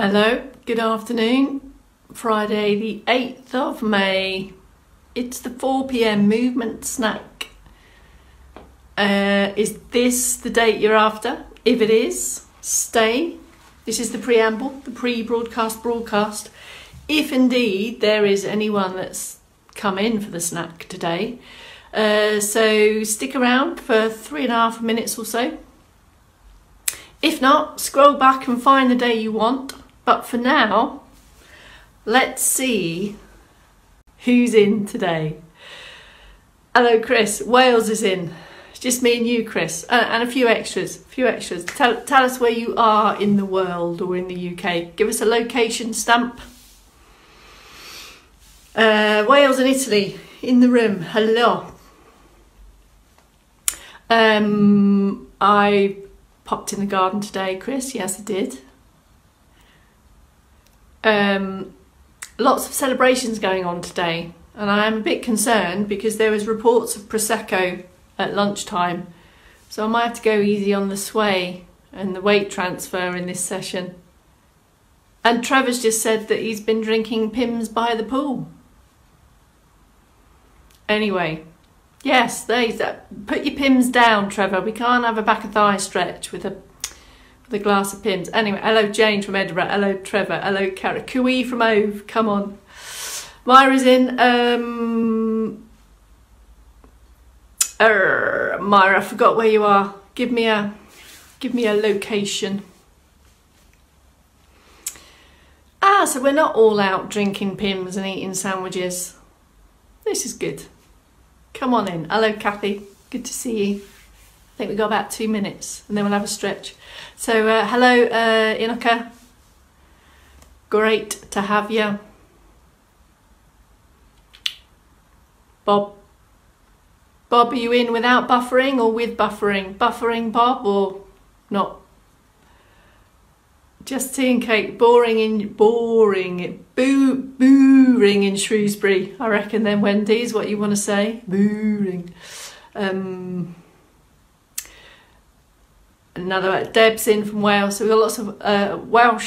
Hello, good afternoon. Friday the 8th of May. It's the 4 p.m. movement snack. Is this the date you're after? If it is, stay. This is the preamble, the pre-broadcast broadcast. If indeed there is anyone that's come in for the snack today. So stick around for 3.5 minutes or so. If not, scroll back and find the day you want. But for now, let's see who's in today. Hello, Chris. Wales is in. It's just me and you, Chris, and a few extras. Tell us where you are in the world or in the UK. Give us a location stamp. Wales and Italy in the room. Hello. I popped in the garden today, Chris. Yes, I did. Lots of celebrations going on today, and I am a bit concerned because there was reports of Prosecco at lunchtime, so I might have to go easy on the sway and the weight transfer in this session. And Trevor's just said that he's been drinking Pimm's by the pool. Anyway, yes, there's that. Put your Pimm's down, Trevor. We can't have a back of thigh stretch with a glass of Pimm's. Anyway, hello Jane from Edinburgh, hello Trevor, hello Cara, Cooey from Ove, come on. Myra's in. Myra, I forgot where you are. Give me a location. So we're not all out drinking Pimm's and eating sandwiches. This is good. Come on in. Hello Kathy, good to see you. I think we've got about 2 minutes and then we'll have a stretch. So hello Inoka, great to have you. Bob, are you in without buffering or with buffering? Buffering, Bob, or not? Just tea and cake, boring in Shrewsbury. I reckon then Wendy's what you want to say, boring. Another Deb's in from Wales, so we've got lots of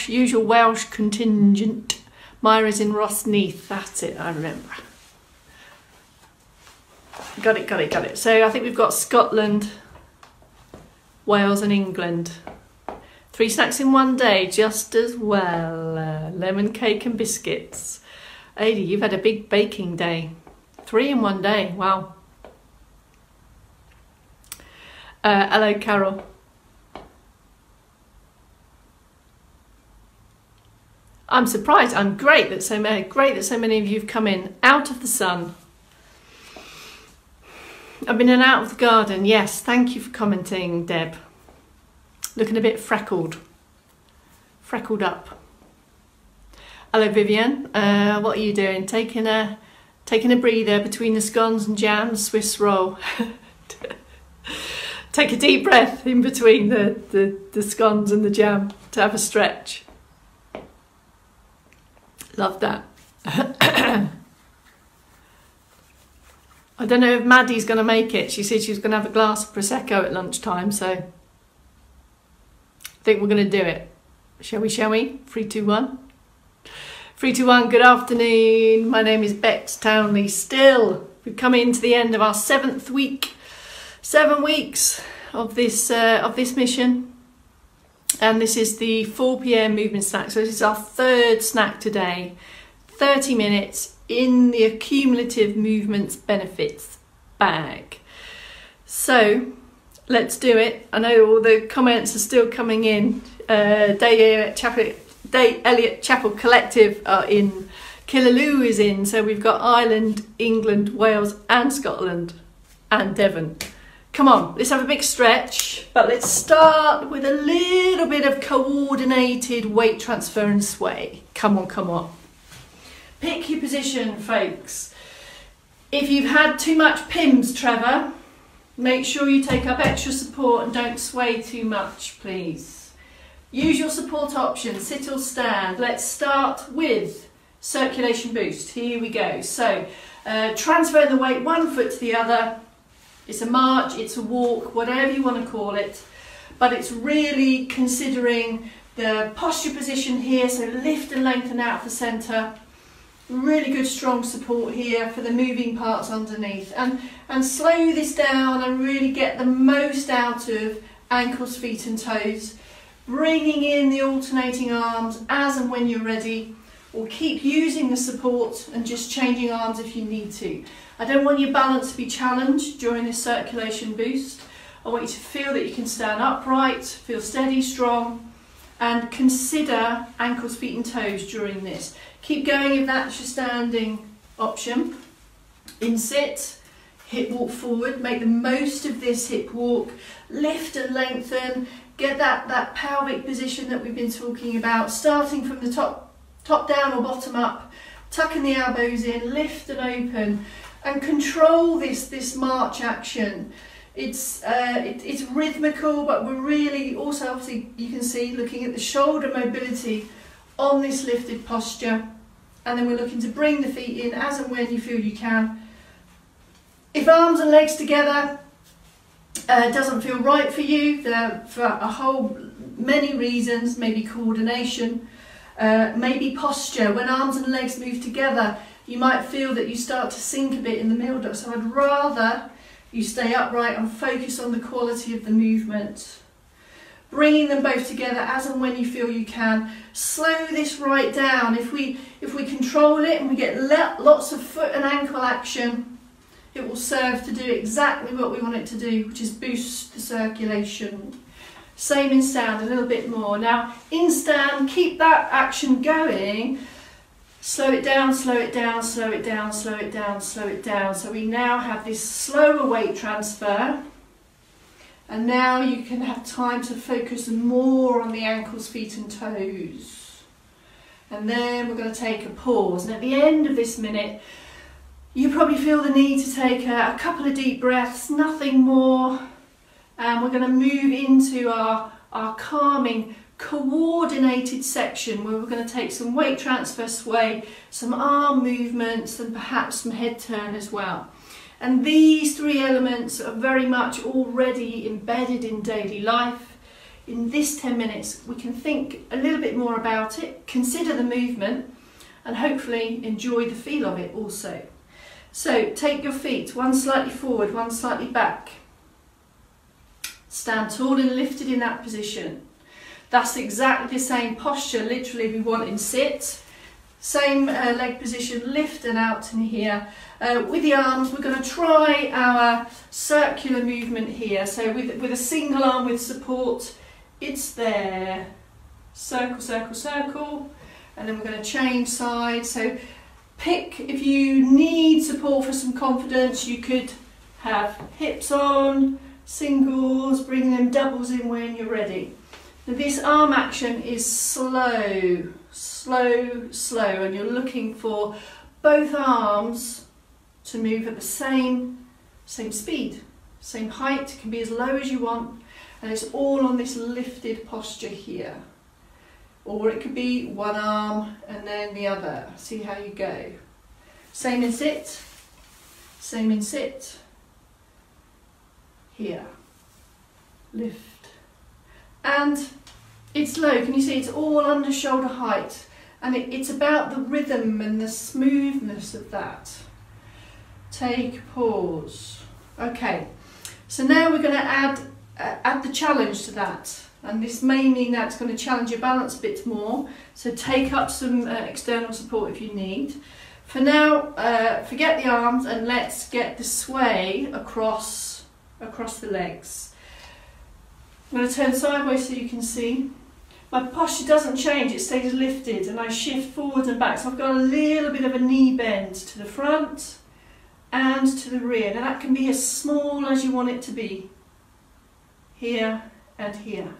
usual Welsh contingent. Myra's in Rossneath, that's it, I remember. Got it. So I think we've got Scotland, Wales and England. 3 snacks in one day, just as well. Lemon cake and biscuits. Ada, you've had a big baking day. 3 in one day, wow. Hello Carol. I'm surprised. I'm great that so many of you have come in out of the sun. I've been in and out of the garden. Yes, thank you for commenting, Deb. Looking a bit freckled up. Hello, Vivian. What are you doing? Taking a breather between the scones and jam, Swiss roll. Take a deep breath in between the scones and the jam to have a stretch. Love that. I don't know if Maddie's going to make it. She said she was going to have a glass of Prosecco at lunchtime, so I think we're going to do it. Shall we? 3, 2, 1. 3, 2, 1. Good afternoon. My name is Bex Townley. Still, we've come into the end of our 7th week. 7 weeks of this mission. And this is the 4 p.m. movement snack. So this is our 3rd snack today. 30 minutes in the accumulative movements benefits bag. So let's do it. I know all the comments are still coming in. Day Elliott Chapel Collective are in. Killaloo is in. So we've got Ireland, England, Wales and Scotland and Devon. Come on, let's have a big stretch, but let's start with a little bit of coordinated weight transfer and sway. Come on. Pick your position, folks. If you've had too much Pimm's, Trevor, make sure you take up extra support and don't sway too much, please. Use your support options, sit or stand. Let's start with circulation boost. Here we go. So, transfer the weight 1 foot to the other. It's a march, it's a walk, whatever you want to call it, but it's really considering the posture position here, so lift and lengthen out of the centre. Really good strong support here for the moving parts underneath. And slow this down and really get the most out of ankles, feet and toes. Bringing in the alternating arms as and when you're ready, or keep using the support and just changing arms if you need to. I don't want your balance to be challenged during this circulation boost. I want you to feel that you can stand upright, feel steady, strong, and consider ankles, feet and toes during this. Keep going if that's your standing option. In sit, hip walk forward, make the most of this hip walk, lift and lengthen, get that pelvic position that we've been talking about, starting from the top down or bottom up, tucking the elbows in, lift and open, and control this march action. It's rhythmical, but we're really also, obviously you can see, looking at the shoulder mobility on this lifted posture, and then we're looking to bring the feet in as and when you feel you can. If arms and legs together doesn't feel right for you, for many reasons, maybe coordination, maybe posture. When arms and legs move together, you might feel that you start to sink a bit in the middle, so I'd rather you stay upright and focus on the quality of the movement. Bringing them both together as and when you feel you can. Slow this right down. If we control it and we get lots of foot and ankle action, it will serve to do exactly what we want it to do, which is boost the circulation. Same in stand, a little bit more. Now in stand, keep that action going. Slow it down, slow it down, slow it down, slow it down, slow it down. So we now have this slower weight transfer. And now you can have time to focus more on the ankles, feet and toes. And then we're going to take a pause. And at the end of this minute, you probably feel the need to take a couple of deep breaths, nothing more. And we're going to move into our calming, coordinated section where we're going to take some weight transfer sway, some arm movements and perhaps some head turn as well. And these three elements are very much already embedded in daily life. In this 10 minutes we can think a little bit more about it, consider the movement and hopefully enjoy the feel of it also. So take your feet, one slightly forward, one slightly back. Stand tall and lifted in that position. That's exactly the same posture, literally, we want in sit. Same leg position, lift and out in here. With the arms, we're going to try our circular movement here. So with a single arm with support, it's there. Circle, circle, circle. And then we're going to change sides. So pick, if you need support for some confidence, you could have hips on, singles, bring them doubles in when you're ready. Now this arm action is slow, slow, slow, and you're looking for both arms to move at the same speed, same height, can be as low as you want, and it's all on this lifted posture here. Or it could be one arm and then the other, see how you go. Same in sit, same in sit, here, lift. And it's low, can you see it's all under shoulder height, and it's about the rhythm and the smoothness of that. Take a pause. Okay, so now we're going to add the challenge to that, and this may mean that's going to challenge your balance a bit more, so take up some external support if you need. For now, forget the arms and let's get the sway across the legs. I'm going to turn sideways so you can see. My posture doesn't change, it stays lifted, and I shift forward and back. So I've got a little bit of a knee bend to the front and to the rear. Now that can be as small as you want it to be. Here and here.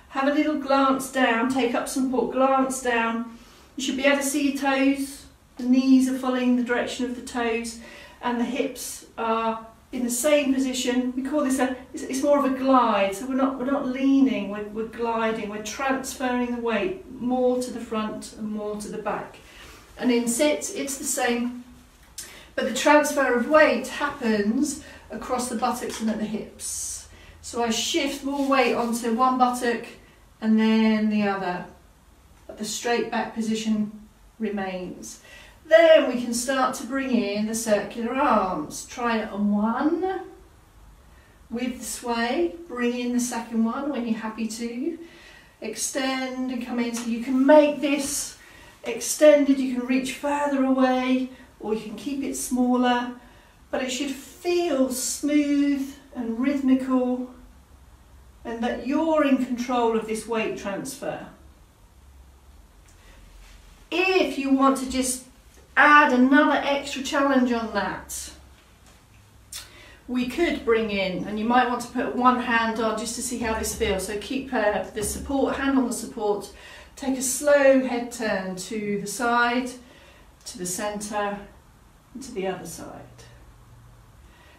Have a little glance down, take up some support, glance down. You should be able to see your toes. The knees are following the direction of the toes, and the hips are in the same position. We call this it's more of a glide, so we're not leaning, we're gliding, we're transferring the weight more to the front and more to the back. And in sit, it's the same, but the transfer of weight happens across the buttocks and at the hips. So I shift more weight onto one buttock and then the other, but the straight back position remains. Then we can start to bring in the circular arms. Try it on one with the sway, bring in the second one when you're happy to. Extend and come in, so you can make this extended, you can reach further away or you can keep it smaller, but it should feel smooth and rhythmical and that you're in control of this weight transfer. If you want to just add another extra challenge on that, we could bring in, and you might want to put one hand on just to see how this feels. So keep the support, hand on the support, take a slow head turn to the side, to the centre, and to the other side.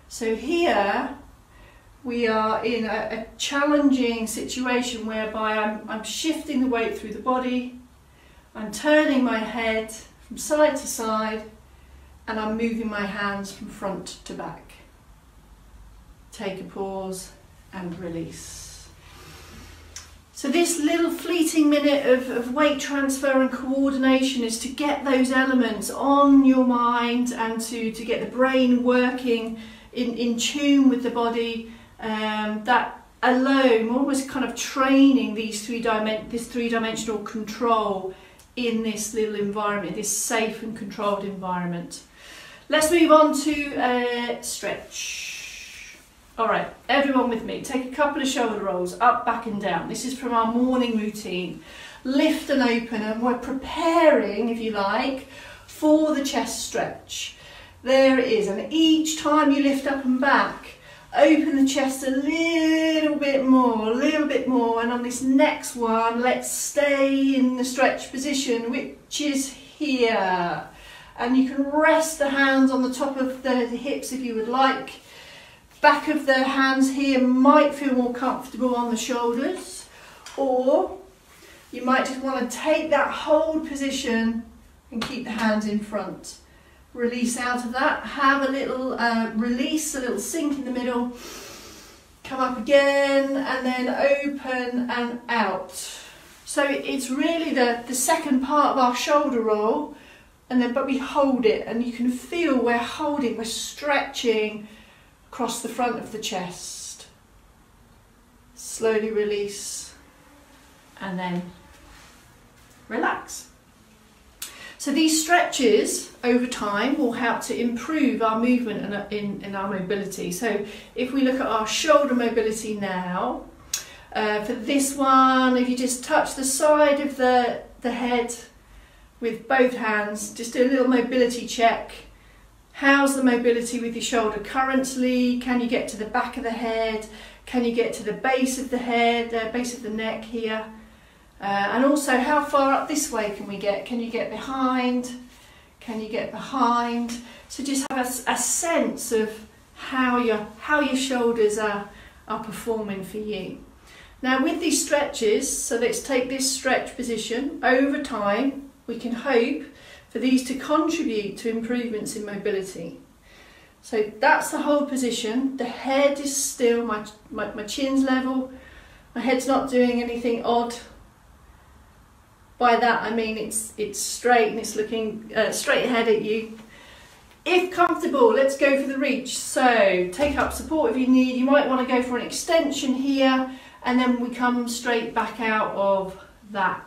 So here we are in a challenging situation whereby I'm shifting the weight through the body, I'm turning my head from side to side, and I'm moving my hands from front to back. Take a pause and release. So this little fleeting minute of weight transfer and coordination is to get those elements on your mind and to get the brain working in tune with the body. That alone, almost kind of training this three-dimensional control in this little environment, this safe and controlled environment. Let's move on to stretch. All right, everyone with me, take a couple of shoulder rolls, up, back and down. This is from our morning routine. Lift and open, and we're preparing, if you like, for the chest stretch. There it is, and each time you lift up and back, open the chest a little bit more, and on this next one, let's stay in the stretch position, which is here. And you can rest the hands on the top of the hips if you would like. Back of the hands here might feel more comfortable on the shoulders, or you might just want to take that hold position and keep the hands in front. Release out of that, have a little release, a little sink in the middle, come up again, and then open and out. So it's really the second part of our shoulder roll, but we hold it, and you can feel we're holding, we're stretching across the front of the chest. Slowly release and then relax. So these stretches over time will help to improve our movement and our mobility. So if we look at our shoulder mobility now, for this one, if you just touch the side of the head with both hands, just do a little mobility check. How's the mobility with your shoulder currently? Can you get to the back of the head? Can you get to the base of the head, base of the neck here? And also, how far up this way can we get? Can you get behind? Can you get behind? So just have a sense of how your shoulders are performing for you. Now with these stretches, so let's take this stretch position. Over time, we can hope for these to contribute to improvements in mobility. So that's the whole position. The head is still, my chin's level, my head's not doing anything odd. By that I mean it's straight and it's looking straight ahead at you. If comfortable, let's go for the reach. So take up support if you need. You might want to go for an extension here, and then we come straight back out of that.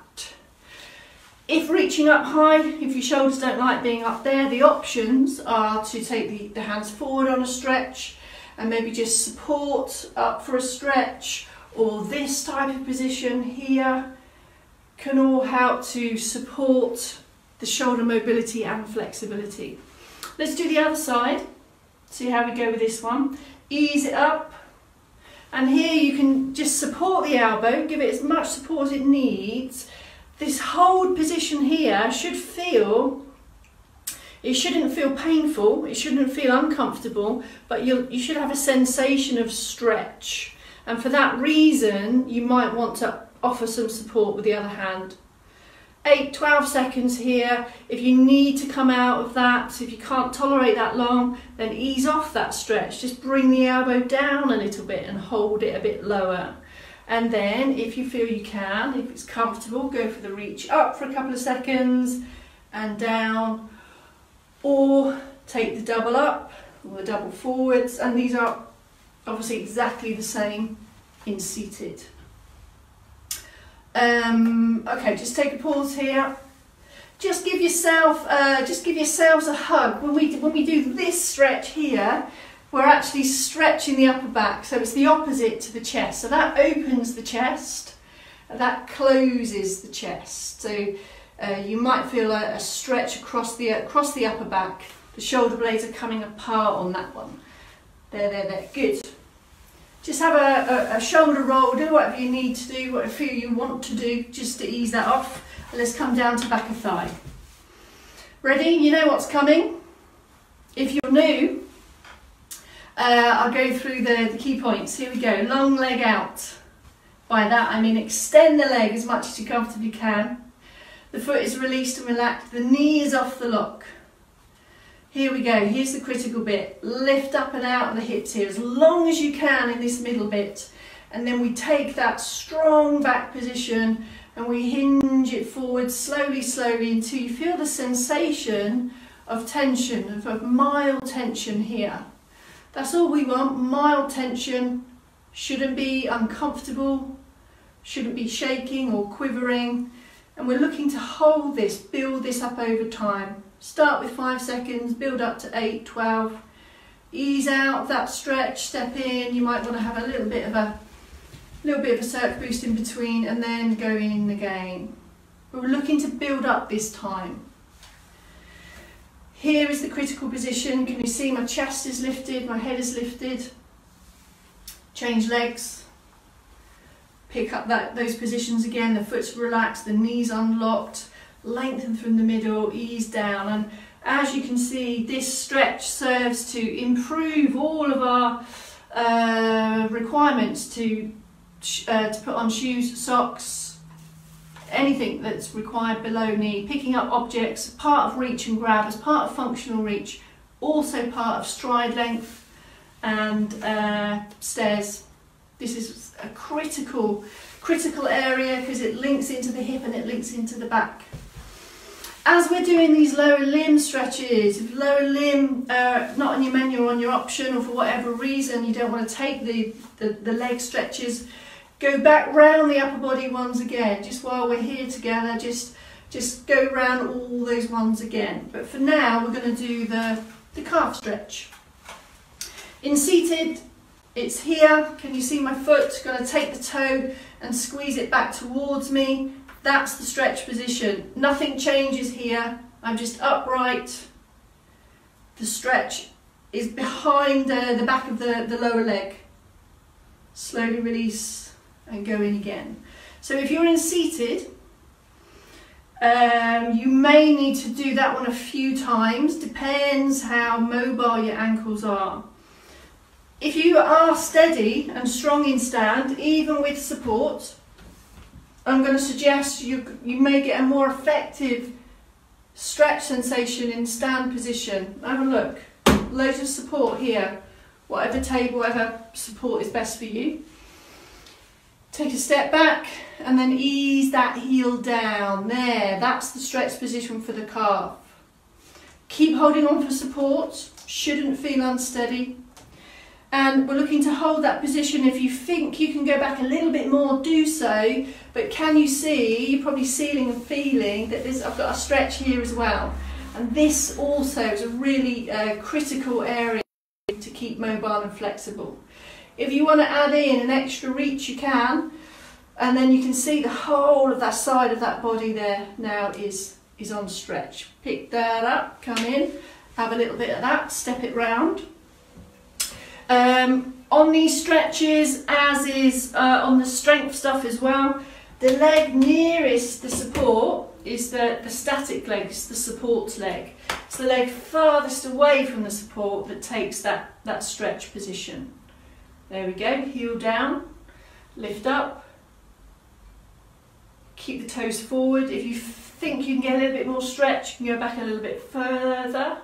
If reaching up high, if your shoulders don't like being up there, the options are to take the hands forward on a stretch and maybe just support up for a stretch, or this type of position here can all help to support the shoulder mobility and flexibility. Let's do the other side, see how we go with this one. Ease it up, and here you can just support the elbow, give it as much support as it needs. This hold position here shouldn't feel painful, it shouldn't feel uncomfortable, but you should have a sensation of stretch. And for that reason, you might want to offer some support with the other hand. 8-12 seconds here. If you need to come out of that, if you can't tolerate that long, then ease off that stretch. Just bring the elbow down a little bit and hold it a bit lower. And then if you feel you can, if it's comfortable, go for the reach up for a couple of seconds and down, or take the double up or the double forwards, and these are obviously exactly the same in seated. Okay, just take a pause here. Just give yourselves a hug. When we do this stretch here, we're actually stretching the upper back, so it's the opposite to the chest. So that opens the chest, that closes the chest. So you might feel a stretch across the upper back. The shoulder blades are coming apart on that one. There, good. Just have a shoulder roll, do whatever you need to do, whatever you want to do, just to ease that off. And let's come down to back of thigh. Ready? You know what's coming. If you're new, I'll go through the key points. Here we go. Long leg out. By that I mean extend the leg as much as you comfortably can. The foot is released and relaxed. The knee is off the lock. Here we go. Here's the critical bit. Lift up and out of the hips here as long as you can in this middle bit. And then we take that strong back position and we hinge it forward slowly, slowly until you feel the sensation of tension, of mild tension here. That's all we want, mild tension. Shouldn't be uncomfortable, shouldn't be shaking or quivering. And we're looking to hold this, build this up over time. Start with 5 seconds, build up to 8, 12. Ease out of that stretch, step in. You might want to have a little bit of a circ boost in between and then go in again. But we're looking to build up this time. Here is the critical position. Can you see my chest is lifted, my head is lifted? Change legs. Pick up those positions again. The foot's relaxed, the knees unlocked. Lengthen from the middle, ease down. And as you can see, this stretch serves to improve all of our requirements to put on shoes, socks, anything that's required below knee, picking up objects, part of reach and grab, as part of functional reach, also part of stride length and stairs. This is a critical area because it links into the hip and it links into the back. As we're doing these lower limb stretches, if lower limb not on your menu or on your option, or for whatever reason you don't want to take the leg stretches, go back round the upper body ones again, just while we're here together, just go round all those ones again. But for now, we're going to do the calf stretch. In seated, it's here. Can you see my foot? Going to take the toe and squeeze it back towards me. That's the stretch position. Nothing changes here. I'm just upright. The stretch is behind the back of the lower leg. Slowly release and go in again. So if you're in seated, you may need to do that one a few times. Depends how mobile your ankles are. If you are steady and strong in stand, even with support, I'm going to suggest you may get a more effective stretch sensation in stand position. Have a look. Loads of support here. Whatever table, whatever support is best for you. Take a step back and then ease that heel down. There, that's the stretch position for the calf. Keep holding on for support. Shouldn't feel unsteady. And we're looking to hold that position. If you think you can go back a little bit more, do so. But can you see, you're probably feeling and feeling that I've got a stretch here as well. And this also is a really critical area to keep mobile and flexible. If you want to add in an extra reach, you can. And then you can see the whole of that side of that body there now is on stretch. Pick that up, come in, have a little bit of that, step it round. On these stretches, as is on the strength stuff as well, the leg nearest the support is the static leg, it's the support leg. It's the leg farthest away from the support that takes that stretch position. There we go, heel down, lift up, keep the toes forward. If you think you can get a little bit more stretch, you can go back a little bit further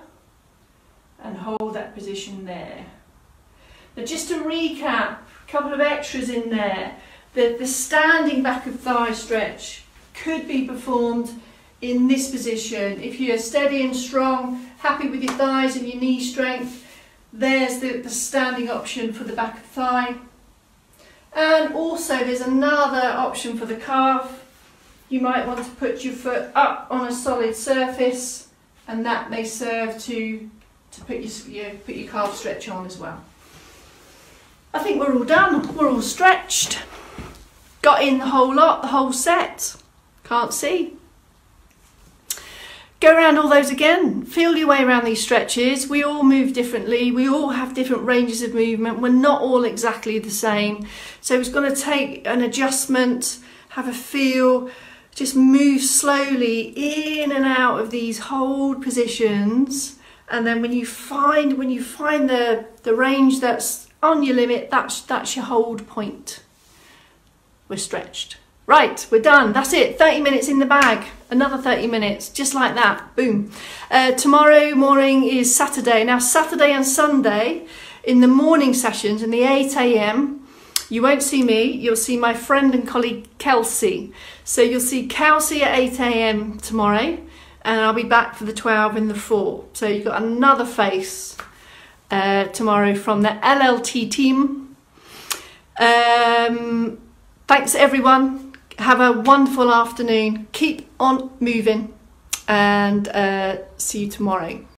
and hold that position there. But just to recap, a couple of extras in there. The standing back of thigh stretch could be performed in this position. If you're steady and strong, happy with your thighs and your knee strength, there's the standing option for the back of thigh. And also there's another option for the calf. You might want to put your foot up on a solid surface, and that may serve to put your calf stretch on as well. I think we're all done. We're all stretched. Got in the whole lot, the whole set. Can't see. Go around all those again. Feel your way around these stretches. We all move differently. We all have different ranges of movement. We're not all exactly the same. So it's going to take an adjustment, have a feel, just move slowly in and out of these hold positions. And then when you find the range that's on your limit, that's your hold point. We're stretched. Right, we're done. That's it. 30 minutes in the bag. Another 30 minutes, just like that. Boom. Tomorrow morning is Saturday. Now, Saturday and Sunday, in the morning sessions, in the 8 a.m, you won't see me. You'll see my friend and colleague, Kelsey. So you'll see Kelsey at 8 a.m. tomorrow, and I'll be back for the 12 and the 4. So you've got another face tomorrow from the LLT team. Thanks, everyone. Have a wonderful afternoon. Keep on moving, and see you tomorrow.